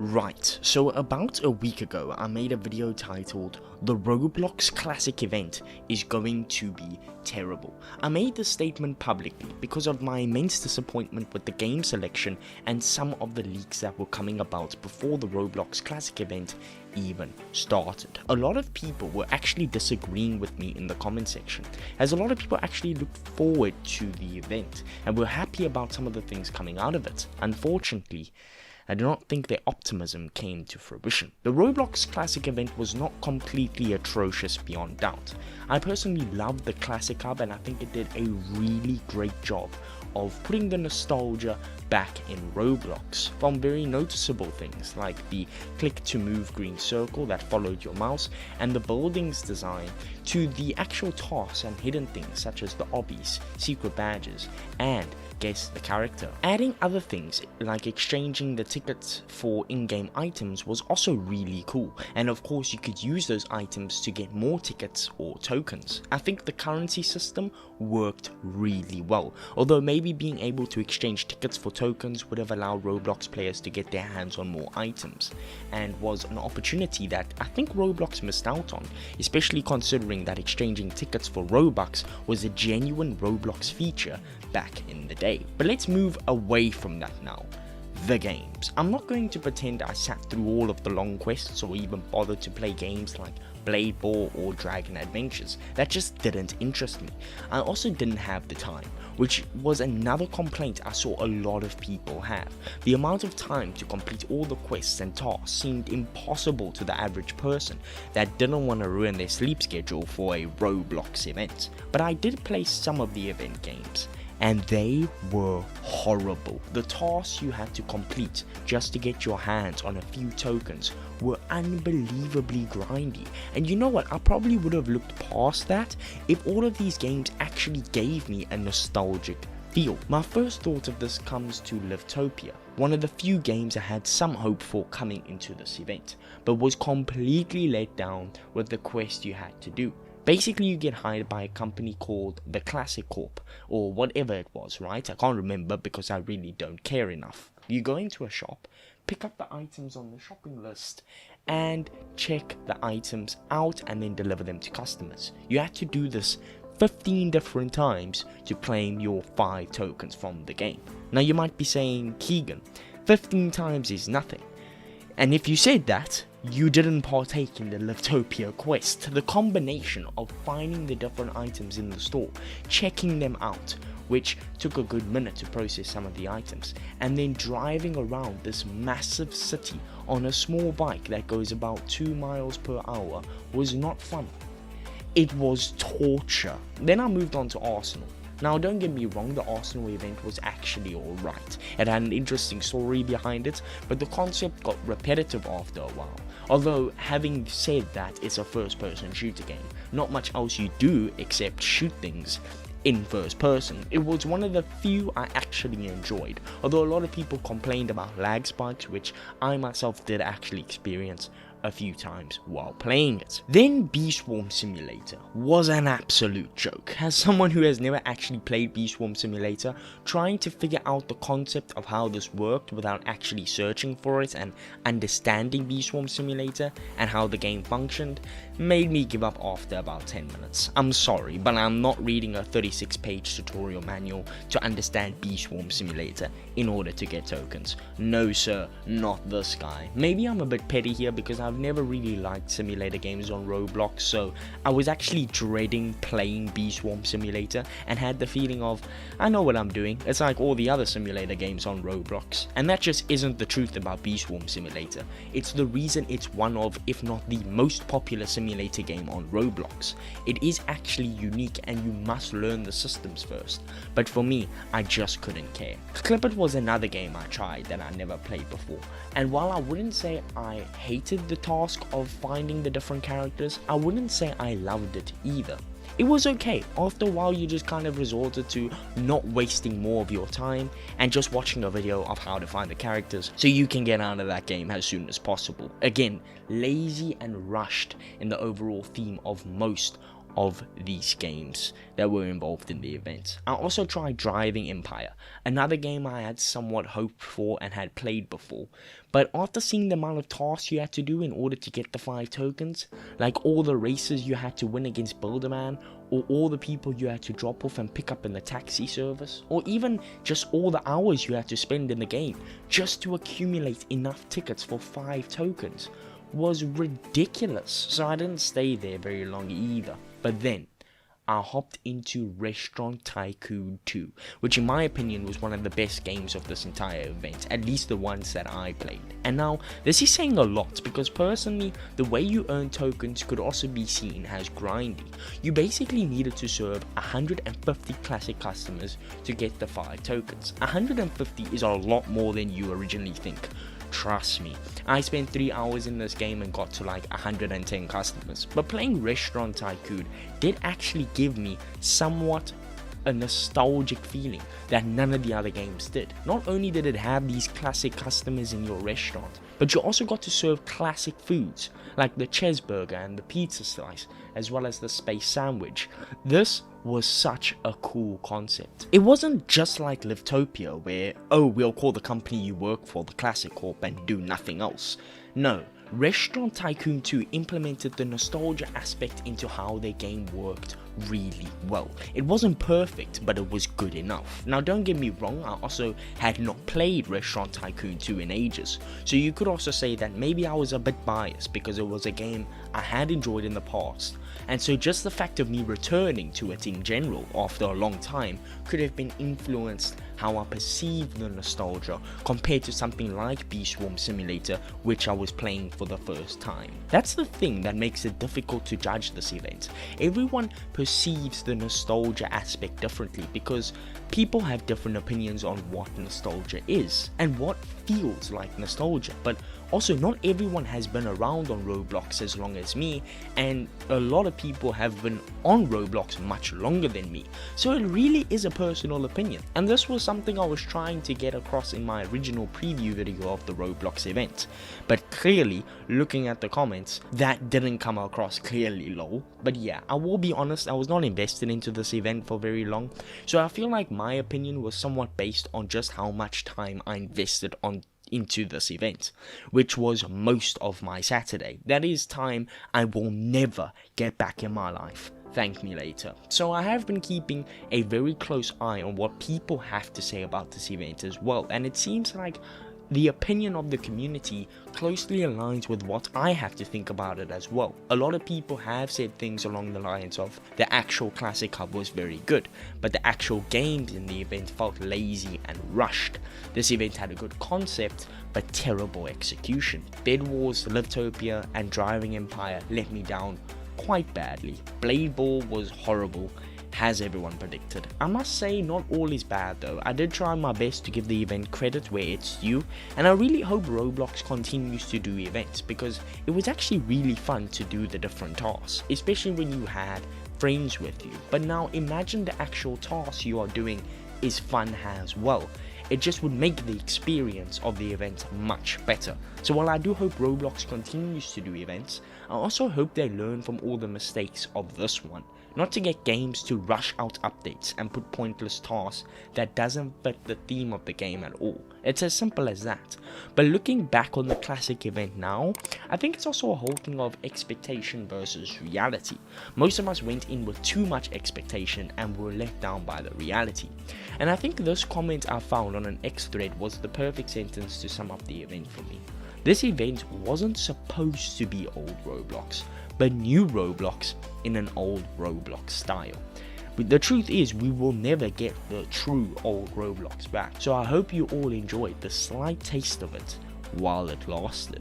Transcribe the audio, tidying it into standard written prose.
Right, so about a week ago I made a video titled "The Roblox Classic Event is going to be terrible." I made this statement publicly because of my immense disappointment with the game selection and some of the leaks that were coming about before the Roblox Classic Event even started. A lot of people were actually disagreeing with me in the comment section, as a lot of people actually looked forward to the event and were happy about some of the things coming out of it. Unfortunately, I do not think their optimism came to fruition. The Roblox Classic Event was not completely atrocious beyond doubt. I personally loved the Classic Hub and I think it did a really great job of putting the nostalgia back in Roblox, from very noticeable things like the click to move green circle that followed your mouse and the buildings design, to the actual tasks and hidden things such as the obbies, secret badges, and guess the character. Adding other things like exchanging the tickets for in-game items was also really cool, and of course you could use those items to get more tickets or tokens. I think the currency system worked really well, although maybe being able to exchange tickets for tokens would have allowed Roblox players to get their hands on more items, and was an opportunity that I think Roblox missed out on, especially considering that exchanging tickets for Robux was a genuine Roblox feature back in the day. But let's move away from that now. The games. I'm not going to pretend I sat through all of the long quests or even bothered to play games like Blade Ball or Dragon Adventures. That just didn't interest me. I also didn't have the time, which was another complaint I saw a lot of people have. The amount of time to complete all the quests and tasks seemed impossible to the average person that didn't want to ruin their sleep schedule for a Roblox event. But I did play some of the event games, and they were horrible. The tasks you had to complete just to get your hands on a few tokens were unbelievably grindy. And you know what, I probably would have looked past that if all of these games actually gave me a nostalgic feel. My first thought of this comes to Livetopia, one of the few games I had some hope for coming into this event, but was completely let down with the quest you had to do. Basically, you get hired by a company called the Classic Corp, or whatever it was, right? I can't remember because I really don't care enough. You go into a shop, pick up the items on the shopping list, and check the items out and then deliver them to customers. You had to do this 15 different times to claim your 5 tokens from the game. Now you might be saying, Keegan, 15 times is nothing. And if you said that, you didn't partake in the Livetopia quest. The combination of finding the different items in the store, checking them out, which took a good minute to process some of the items, and then driving around this massive city on a small bike that goes about 2 miles per hour was not fun. It was torture. Then I moved on to Arsenal. Now don't get me wrong, the Arsenal event was actually alright. It had an interesting story behind it, but the concept got repetitive after a while. Although, having said that, it's a first person shooter game. Not much else you do except shoot things in first person. It was one of the few I actually enjoyed, although a lot of people complained about lag spikes, which I myself did actually experience a few times while playing it. Then Bee Swarm Simulator was an absolute joke. As someone who has never actually played Bee Swarm Simulator, trying to figure out the concept of how this worked without actually searching for it and understanding Bee Swarm Simulator and how the game functioned made me give up after about 10 minutes. I'm sorry, but I'm not reading a 36-page tutorial manual to understand Bee Swarm Simulator in order to get tokens. No sir, not this guy. Maybe I'm a bit petty here because I've never really liked simulator games on Roblox, so I was actually dreading playing Bee Swarm Simulator and had the feeling of, I know what I'm doing, it's like all the other simulator games on Roblox. And that just isn't the truth about Bee Swarm Simulator. It's the reason it's one of, if not the most popular simulator game on Roblox. It is actually unique and you must learn the systems first, but for me, I just couldn't care. Clippert was another game I tried that I never played before, and while I wouldn't say I hated the task of finding the different characters, I wouldn't say I loved it either. It was okay. After a while you just kind of resorted to not wasting more of your time and just watching a video of how to find the characters so you can get out of that game as soon as possible. Again, lazy and rushed in the overall theme of most of these games that were involved in the event. I also tried Driving Empire, another game I had somewhat hoped for and had played before, but after seeing the amount of tasks you had to do in order to get the 5 tokens, like all the races you had to win against Builderman, or all the people you had to drop off and pick up in the taxi service, or even just all the hours you had to spend in the game just to accumulate enough tickets for 5 tokens, was ridiculous. So I didn't stay there very long either. But then I hopped into Restaurant Tycoon 2, which in my opinion was one of the best games of this entire event, at least the ones that I played. And now, this is saying a lot, because personally, the way you earn tokens could also be seen as grindy. You basically needed to serve 150 classic customers to get the 5 tokens. 150 is a lot more than you originally think. Trust me, I spent 3 hours in this game and got to like 110 customers, but playing Restaurant Tycoon did actually give me somewhat a nostalgic feeling that none of the other games did. Not only did it have these classic customers in your restaurant, but you also got to serve classic foods like the cheeseburger and the pizza slice, as well as the space sandwich. This was such a cool concept. It wasn't just like Livetopia where, oh, we'll call the company you work for the Classic Corp and do nothing else. No, Restaurant Tycoon 2 implemented the nostalgia aspect into how their game worked really well. It wasn't perfect, but it was good enough. Now don't get me wrong, I also had not played Restaurant Tycoon 2 in ages, so you could also say that maybe I was a bit biased because it was a game I had enjoyed in the past, and so just the fact of me returning to it in general after a long time could have been influenced how I perceived the nostalgia compared to something like Bee Swarm Simulator, which I was playing for the first time. That's the thing that makes it difficult to judge this event. Everyone perceives the nostalgia aspect differently because people have different opinions on what nostalgia is and what feels like nostalgia, but also not everyone has been around on Roblox as long as me, and a lot of people have been on Roblox much longer than me, so it really is a personal opinion, and this was something I was trying to get across in my original preview video of the Roblox event, but clearly, looking at the comments, that didn't come across clearly, lol. But yeah, I will be honest, I was not invested into this event for very long, so I feel like my opinion was somewhat based on just how much time I invested into this event, which was most of my Saturday. That is time I will never get back in my life. Thank me later. So I have been keeping a very close eye on what people have to say about this event as well, and it seems like the opinion of the community closely aligns with what I have to think about it as well. A lot of people have said things along the lines of the actual Classic Hub was very good, but the actual games in the event felt lazy and rushed. This event had a good concept, but terrible execution. Bed Wars, Livetopia, and Driving Empire let me down quite badly. Blade Ball was horrible, as everyone predicted. I must say, not all is bad though. I did try my best to give the event credit where it's due, and I really hope Roblox continues to do events because it was actually really fun to do the different tasks, especially when you had friends with you. But now imagine the actual tasks you are doing is fun as well. It just would make the experience of the event much better. So while I do hope Roblox continues to do events, I also hope they learn from all the mistakes of this one. Not to get games to rush out updates and put pointless tasks that doesn't fit the theme of the game at all. It's as simple as that. But looking back on the classic event now, I think it's also a whole thing of expectation versus reality. Most of us went in with too much expectation and were let down by the reality. And I think this comment I found on an X thread was the perfect sentence to sum up the event for me. This event wasn't supposed to be old Roblox, but new Roblox in an old Roblox style. But the truth is, we will never get the true old Roblox back, so I hope you all enjoyed the slight taste of it while it lasted.